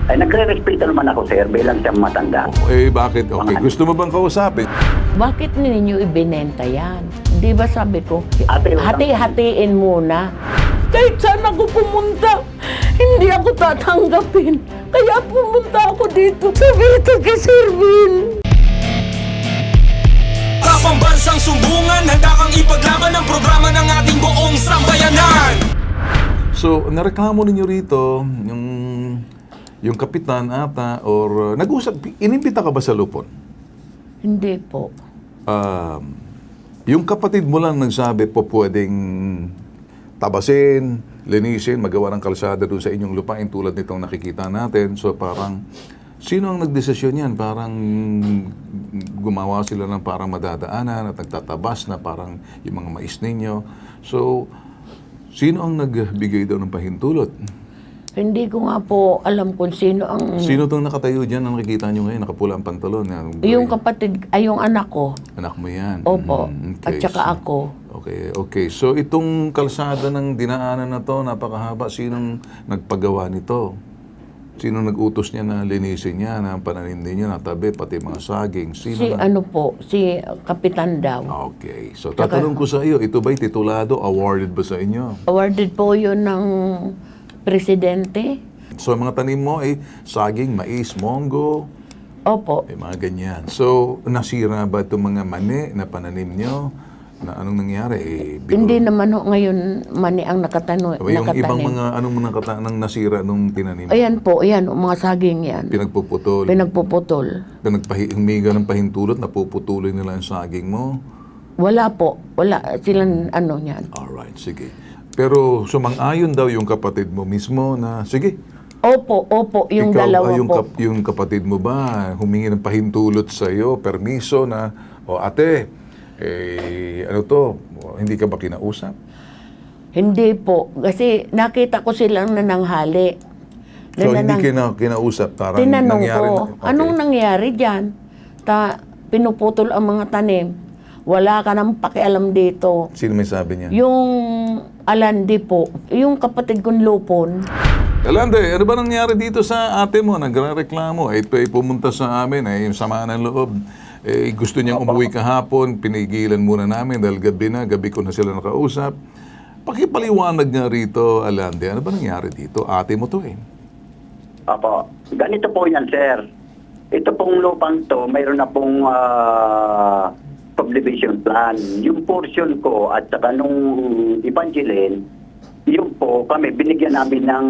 Ay, nagre-respeto naman ako, sir, bilang siyang matanda. Bakit? Okay, gusto mo bang kausapin? Bakit ninyo ibinenta yan? Di ba sabi ko, Ate, hati-hatiin muna. Kahit saan ako pumunta, hindi ako tatanggapin. Kaya pumunta ako dito sa Vito kay Sir Bill. Pambansang sumbungan, handa kang ipaglaban ang programa ng ating buong sambayanan. So, nareklamo ninyo rito, yung kapitan ata, or nag-usap, inimbita ka ba sa Lupon? Hindi po. Yung kapatid mo lang nagsabi po pwedeng tabasin, linisin, magawa ng kalsada doon sa inyong lupain tulad nitong nakikita natin. So parang, sino ang nagdesisyon yan? Parang gumawa sila ng parang madadaanan at nagtatabas na parang yung mga mais ninyo. So, sino ang nagbigay daw ng pahintulot? Hindi ko nga po alam kung sino ang... Sino itong nakatayo dyan na nakikita nyo ngayon? Nakapula ang pantalon. Yung kapatid, ay yung anak ko. Anak mo yan. Opo. Okay. At saka ako. Okay. So itong kalsada ng dinaanan na to, napakahaba. Sinong nagpagawa nito? Sino nag-utos niya na linisin niya, na pananim niya, na tabi, pati mga saging? Sino Si Kapitan daw. Okay. So tatanong ko sa iyo, ito ba'y titulado? Awarded ba sa inyo? Awarded po yun ng presidente. So mga tanim mo ay saging, mais, monggo, Opo. mga ganyan. So nasira ba itong mga mani na pananim nyo? Na anong nangyari? Hindi naman ho ngayon mani ang nakatanim. Yung ibang mga anong nang nasira nung tinanim? Ayan po, ayan, mga saging yan. Pinagpuputol. Pinagpuputol. Humiga ng pahintulot, napuputulin nila ang saging mo? Wala po. Wala silang ano niyan. Alright, sige. Pero sumang-ayon daw yung kapatid mo mismo na, sige. Opo, yung dalawa po. Yung kapatid mo ba, humingi ng pahintulot sa iyo, permiso na, ate, ano to, hindi ka ba kinausap? Hindi po. Kasi nakita ko silang nananghali. So, hindi kinausap? Parang tinanong nangyari ko, anong nangyari dyan? Pinuputol ang mga tanim. Wala ka nang pakialam dito. Sino may sabi niya? Yung Alandi po, yung kapatid kong Lupon. Alande, ano ba nangyari dito sa ate mo? Nagre-reklamo. Ito ay pumunta sa amin, yung sama ng loob. Gusto niyang umuwi kahapon, pinigilan muna namin dahil gabi ko na sila nakausap. Pakipaliwanag nga rito, Alande, ano ba nangyari dito? Ate mo to Opo. Ganito po yan, sir. Ito pong lupang to, mayroon na pong subdivision plan. Yung portion ko at saka nung Evangeline, yun po, kami binigyan namin ng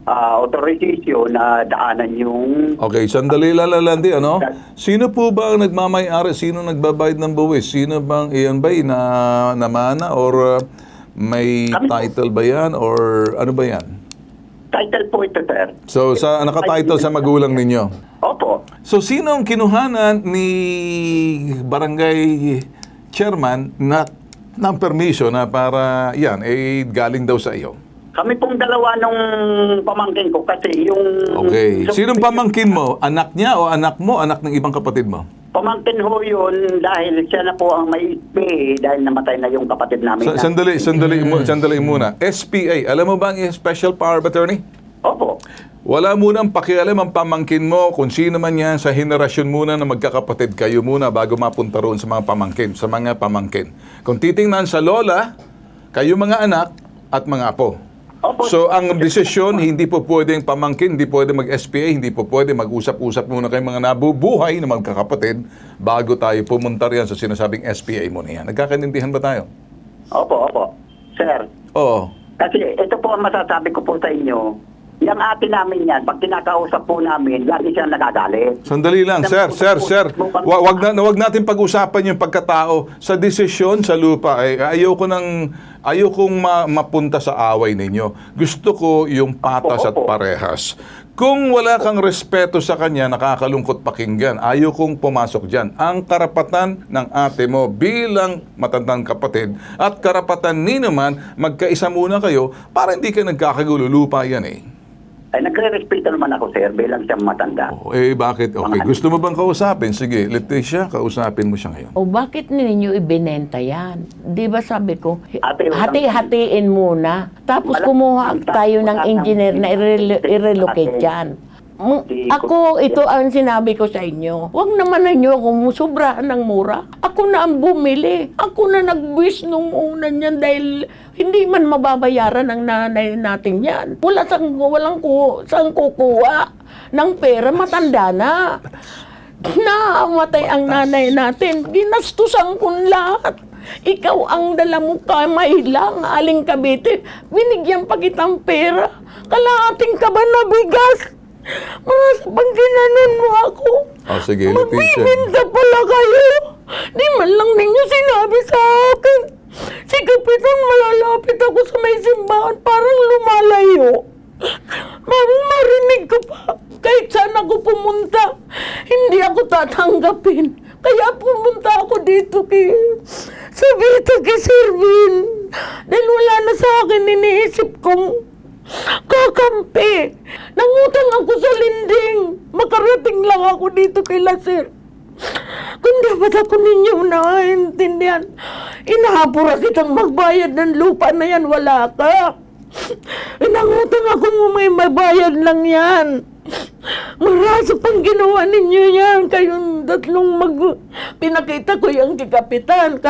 authorization na daanan yung... Okay, sandali lang, Alande, ano? Sino po ba ang nagmamay-ari? Sino nagbabayad ng buwis? Sino bang, iyan ba, namana or may title ba yan? Or ano ba yan? Title po ito, sir. So, naka-title sa magulang ninyo? Opo. So, sino ang kinuhanan ni barangay chairman ng permission na para yan, galing daw sa iyo? Kami pong dalawa nung pamangkin ko kasi yung... Okay. Sinong pamangkin mo? Anak niya o anak mo? Anak ng ibang kapatid mo? Pamangkin ho yun dahil siya na po ang may SPA dahil namatay na yung kapatid namin. Sandali muna. SPA, alam mo ba ang Special Power of Attorney? Opo. Wala munang pakialam ang pamangkin mo kung sino man yan sa henerasyon muna na magkakapatid kayo muna bago mapunta roon sa mga pamangkin. Kung titingnan sa lola, kayo mga anak at mga apo. Opo. So, ang desisyon, hindi po pwedeng pamangkin, hindi pwede mag-SPA, hindi po pwede mag-usap-usap muna kayong mga nabubuhay na magkakapatid bago tayo pumunta riyan sa sinasabing SPA mo na yan. Nagkakaintindihan ba tayo? Opo. Sir. Oo. Kasi ito po ang masasabi ko po sa inyo. Yung ate namin yan, pag kinakausap po namin, lagi siya nagagalit. Sandali lang, sir. Wag natin pag-usapan yung pagkatao sa desisyon sa lupa. Ayokong mapunta sa away ninyo. Gusto ko yung patas at parehas. Kung wala kang respeto sa kanya, nakakalungkot pakinggan. Ayokong pumasok dyan. Ang karapatan ng ate mo bilang matandang kapatid at karapatan ni naman, magkaisa muna kayo para hindi ka nagkakagulo. Lupa yan Ay, nagre-respeto naman ako, sir, bilang siyang matanda. Oh, bakit? Okay, gusto mo bang kausapin? Sige, Leticia, kausapin mo siya ngayon. O bakit ninyo ibinenta yan? Di ba sabi ko, Ate, hati-hatiin muna. Tapos Wala- kumuha tayo ng engineer na i-relocate yan. Ako, ito ang sinabi ko sa inyo. Huwag naman ninyo akong sobrahan ng mura. Ako na ang bumili. Ako na nag-wish nung una niyan dahil hindi man mababayaran ng nanay natin yan. Walang saan kukuha ng pera, matanda na. Naamatay ang nanay natin. Ginastusan kong lahat. Ikaw ang dala mo kamay lang, Aling Cavite. Binigyan pa kitang pera. Kalahating ka ba na bigas? Mga pang ginanon mo ako. Sige, Leticia. Magbibinta pala kayo. Di man lang ninyo sinabi sa akin. Si Kapitan, malalapit ako sa may simbahan, parang lumalayo. Marinig ko pa. Kahit saan ako pumunta, hindi ako tatanggapin. Kaya pumunta ako dito kay Sir Vin. Dahil wala na sa akin, iniisip kong kakampi. Nangutang ako sa linding. Makarating lang ako dito kay Sir. Kung dapat ako ninyo naiintindihan, inahapura kitang magbayad ng lupa na yan, wala ka. Nangutang ako may bayad lang yan. Marasa pang ginawa ninyo yan. Kayong tatlong pinakita ko yung Kapitan.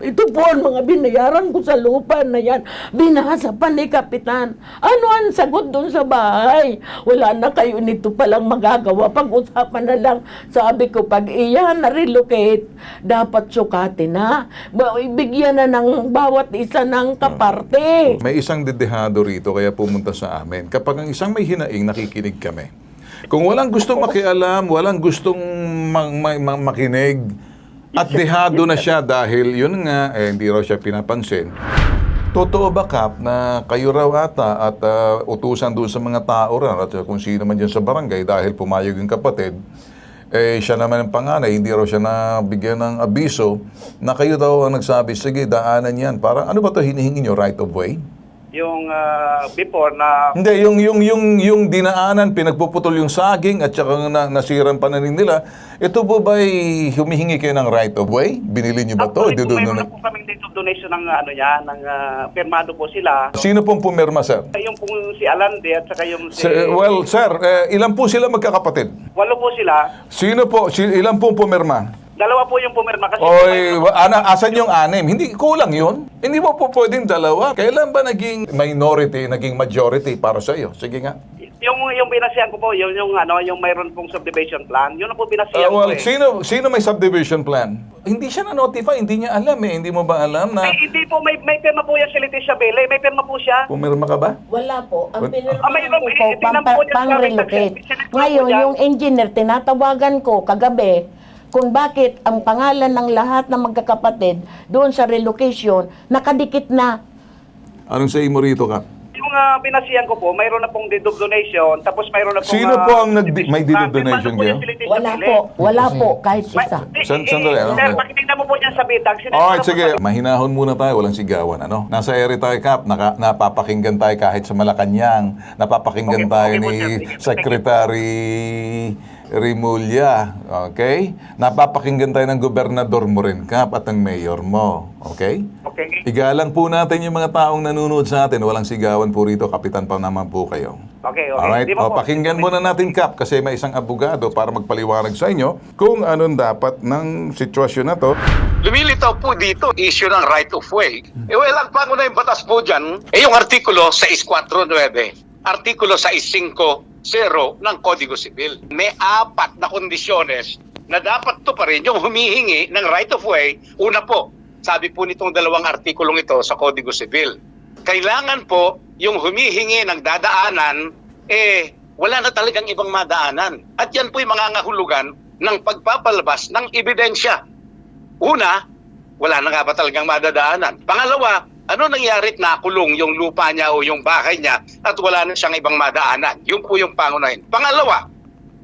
Ito po ang mga binayaran ko sa lupa na yan. Binasa pa ni Kapitan. Ano ang sagot doon sa bahay? Wala na kayo nito palang magagawa. Pag-usapan na lang. Sabi ko, pag iyan na-relocate, dapat sukatin na. Ibigyan na ng bawat isa ng kaparte. May isang dedehado rito kaya pumunta sa amin. Kapag ang isang may hinaing, nakikinig kami. Kung walang gustong makialam, walang gustong makinig, at dehado na siya dahil yun nga, hindi raw siya pinapansin. Totoo ba, Kap, na kayo raw ata at utusan doon sa mga tao rin at kung sino man dyan sa barangay dahil pumayag yung kapatid, siya naman ang panganay, hindi raw siya nabigyan ng abiso na kayo daw ang nagsabi, sige, daanan yan. Parang ano ba ito hinihingi nyo, right of way? Yung before na Hindi, yung dinaanan, pinagpuputol yung saging at saka nasiran pananim nila, ito po ba humihingi kayo ng right of way? Binili niyo ba to? actually, mayroon na po kaming date of donation ng firmado po sila. Sino pong pumirma, sir? Yung po si Alande at saka yung si... Well, sir, ilan po sila magkakapatid? 8 po sila. Sino po? Ilan pong pumirma? 2 po yung pumirma kasi... Oy, asan yung 6? Hindi, kulang yun. Hindi mo po pwedeng 2. Kailan ba naging minority, naging majority para sa iyo? Sige nga. Yung binasihan ko po, yung mayroon pong subdivision plan, yun ang po binasihan Well, ko eh. sino may subdivision plan? Hindi siya na-notify, hindi niya alam eh. Hindi mo ba alam na... Ay, hindi po, may pirma po yan si Leticia Bele, may pirma po siya. Pumirma ka ba? Wala po. Ang mayroon, pinirmahan ko tingnan po niya sa pang-relocate. tax- Ngayon, tax- yung engineer, tinatawagan ko kagabi kung bakit ang pangalan ng lahat ng magkakapatid doon sa relocation, nakadikit na. Anong say mo rito, Kap? Yung binasihan ko po, mayroon na pong deed of donation, tapos mayroon na pong... Sino po ang may deed of donation kayo? Wala po, kahit isa. Sandali, ano? Sir, pakitignan mo po niyan sa bitag. Alright, sige. Mahinahon muna tayo, walang sigawan, ano? Nasa ere tayo, Kap. Napapakinggan tayo kahit sa Malacanang. Napapakinggan Okay, tayo okay po, ni sir. Sige, Secretary Rimulya, okay? Napapakinggan tayo ng gobernador mo rin, Kap, at ng mayor mo, okay? Okay. Igalang po natin yung mga taong nanonood sa atin. Walang sigawan po rito, kapitan pa naman po kayo. Okay. Alright, Di ba po? pakinggan muna natin, Kap, kasi may isang abogado para magpaliwanag sa inyo kung anong dapat ng sitwasyon na to. Lumilitaw po dito, issue ng right of way. Ang pangunahing batas po dyan, yung artikulo 649, artikulo 650 ng Kodigo Sibil. May 4 na kondisyones na dapat to pa rin yung humihingi ng right of way. Una po, sabi po nitong 2 artikulong ito sa Kodigo Sibil, kailangan po yung humihingi ng dadaanan, wala na talagang ibang madaanan. At yan po yung mga ngahulugan ng pagpapalabas ng ebidensya. Una, wala na nga ba talagang madadaanan? Pangalawa, ano nangyari at nakulong yung lupa niya o yung bahay niya at wala na siyang ibang madaanan? Yun po yung pangunahin. Pangalawa,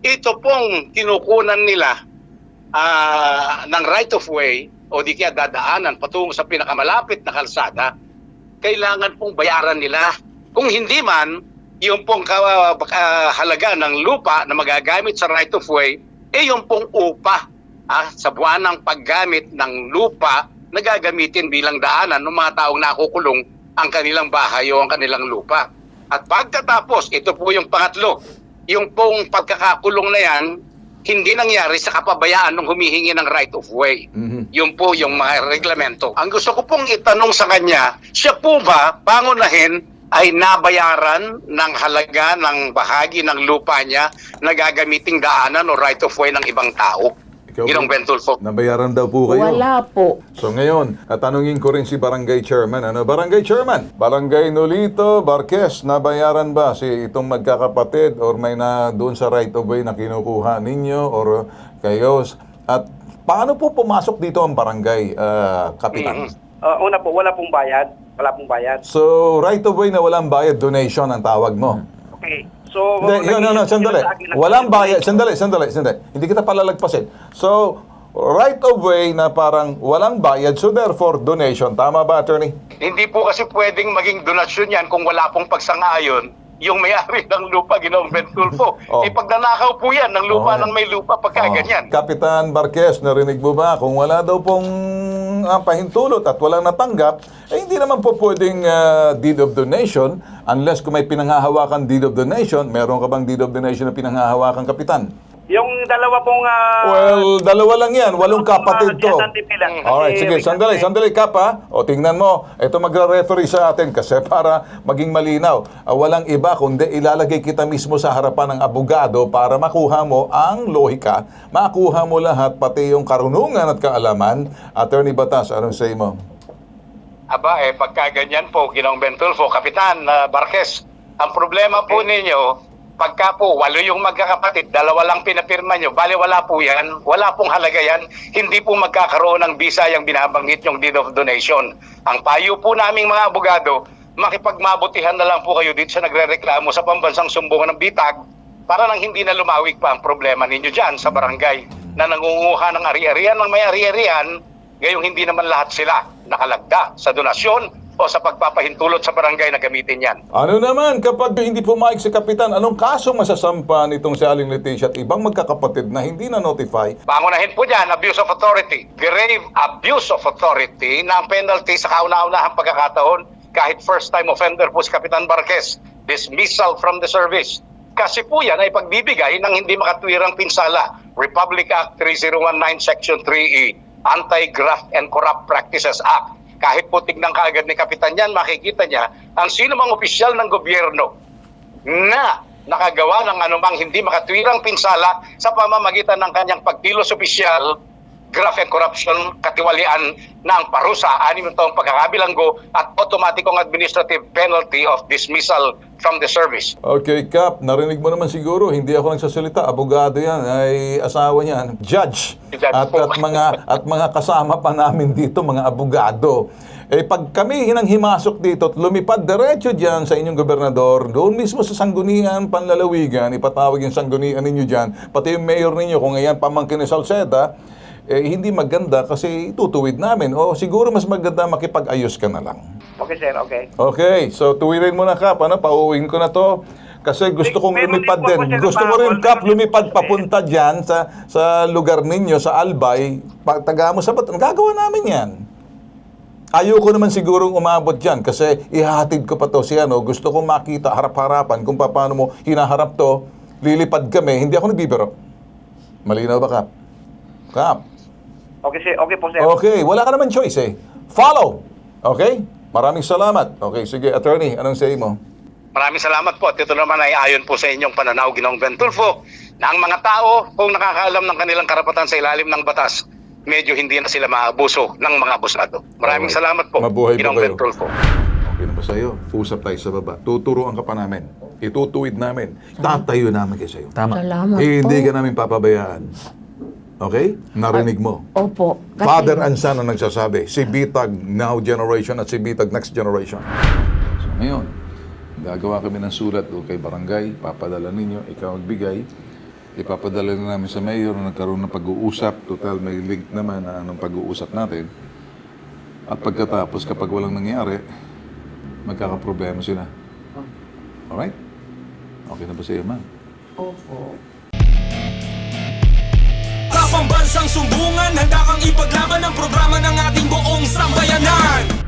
ito pong kinukunan nila ng right of way o di kaya dadaanan patungo sa pinakamalapit na kalsada, kailangan pong bayaran nila. Kung hindi man, yung pong halaga ng lupa na magagamit sa right of way, yung pong upa sa buwanang paggamit ng lupa na gagamitin bilang daanan ng mga taong nakukulong ang kanilang bahay o ang kanilang lupa. At pagkatapos, ito po yung pangatlo, yung pong pagkakakulong na yan, hindi nangyari sa kapabayaan ng humihingi ng right of way. Yun po yung mga reglamento. Ang gusto ko pong itanong sa kanya, siya po ba, pangunahin, ay nabayaran ng halaga ng bahagi ng lupa niya na gagamiting daanan o right of way ng ibang tao? Ginong Ben Tulfo. Nabayaran daw po kayo. Wala po. So ngayon, tatanungin ko rin si Barangay Chairman. Barangay Chairman, Barangay Nolito Barquez, nabayaran ba si itong magkakapatid or may na doon sa right of way na kinukuha ninyo or kayo? At paano po pumasok dito ang barangay, Kapitan? Una po, wala pong bayad. Wala pong bayad. So, right of way na walang bayad, donation ang tawag mo. Okay. So, Hindi, no, sandali. Walang bayad. Sandali. Hindi kita palalagpasin. So, right of way na parang walang bayad, so therefore, donation. Tama ba, attorney? Hindi po kasi pwedeng maging donasyon yan kung wala pong pagsang-ayon yung may-ari ng lupa, Ginong Ben Tulfo. Pag nanakaw po yan ng lupa ng may lupa, pagka ganyan. Kapitan Barquez, narinig mo ba? Kung wala daw pong pahintulot at walang natanggap, hindi naman po pwedeng deed of donation unless kung may pinanghahawakan deed of donation. Meron ka bang deed of donation na pinanghahawakan, Kapitan? Yung dalawa pong... Well, dalawa lang yan. Walong kapatid to. Alright, sige. Sandali, Kap, ha? O, tingnan mo. Ito magre-referee sa atin kasi para maging malinaw. Walang iba kundi ilalagay kita mismo sa harapan ng abogado para makuha mo ang lohika, makuha mo lahat, pati yung karunungan at kaalaman. Attorney Batas, anong say mo? Aba, pagka ganyan po, Ginong Ben Tulfo, Kapitan Barquez, ang problema po ninyo, pagka po, 8 yung magkakapatid, 2 lang pinapirma nyo, bali wala po yan, wala pong halaga yan, hindi po magkakaroon ng bisa yung binabanggit yung deed of donation. Ang payo po naming mga abogado, makipagmabutihan na lang po kayo dito sa nagre-reklamo sa pambansang sumbungan ng bitag para nang hindi na lumawig pa ang problema ninyo dyan sa barangay na nangunguha ng ari-arian ng may ari-arian, gayong hindi naman lahat sila nakalagda sa donasyon o sa pagpapahintulot sa barangay na gamitin yan. Ano naman kapag hindi pumayag si Kapitan, anong kaso masasampa nitong si Aling Leticia at ibang magkakapatid na hindi na-notify? Pangunahin po dyan, abuse of authority. Grave abuse of authority na ang penalty sa kauna-unahang pagkakataon kahit first-time offender po si Kapitan Barquez, dismissal from the service. Kasi po yan ay pagbibigay ng hindi makatwirang pinsala. Republic Act 3019 Section 3E, Anti-Graft and Corrupt Practices Act. Kahit po tignan kaagad ni Kapitan yan, makikita niya ang sino mang opisyal ng gobyerno na nakagawa ng anumang hindi makatwirang pinsala sa pamamagitan ng kanyang pagkilos opisyal, graft and corruption, katiwalian ng parusa, 6 taong pagkakabilanggo at automatikong administrative penalty of dismissal from the service. Okay, Kap, narinig mo naman siguro, hindi ako nagsasalita, abogado yan, ay asawa niyan, judge, at mga kasama pa namin dito, mga abogado. Pag kami hinanghimasok dito at lumipad diretso dyan sa inyong gobernador, doon mismo sa Sangguniang Panlalawigan, ipatawag yung Sanggunian ninyo dyan, pati yung mayor ninyo, kung ngayon pamangkin ni Salceda, hindi maganda kasi tutuwid namin. O siguro mas maganda makipag-ayos ka na lang. Okay, sir. Okay. Okay, so tuwirin mo na, Kap. Pauuwiin ko na to. Kasi gusto kong lumipad din. Gusto ko rin, Kap, lumipad papunta dyan sa lugar ninyo, sa Albay. Taga mo sa Baton. Gagawa namin yan. Ayoko naman sigurong umabot dyan kasi ihahatid ko pa to siya. Gusto kong makita harap-harapan kung paano mo hinaharap to. Lilipad kami. Hindi ako nagbibiro. Malinaw ba, Kap? Kap? Okay, sir. Okay po, sir. Okay, wala ka naman choice Follow! Okay? Maraming salamat. Okay, sige, attorney, anong say mo? Maraming salamat po. At ito naman ay ayon po sa inyong pananaw, Ginong Ben Tulfo, na ang mga tao, kung nakakaalam ng kanilang karapatan sa ilalim ng batas, medyo hindi na sila maabuso ng mga abusado. Maraming salamat po, Mabuhay Ginong po Ben kayo. Tulfo. Okay na ba sa'yo? Usap tayo sa baba. Tuturuan ka pa namin. Itutuwid namin. Tatayo namin kayo sa'yo. Salamat Hindi po. ka namin papabayaan. Okay? Narinig mo. Opo. Kasi- Father and son ang nagsasabi. Si Bitag now generation at si Bitag next generation. So ngayon, gagawa kami ng sulat doon kay barangay, papadala ninyo, ikaw magbigay, ipapadala na namin sa mayor na nagkaroon ng pag-uusap, total may link naman na anong pag-uusap natin. At pagkatapos, kapag walang nangyari, magkakaproblema sila. Alright? Okay na ba sa iyo, ma'am? Opo. Sa pambansang sumbungan, handa kang ipaglaban ang programa ng ating buong sambayanan.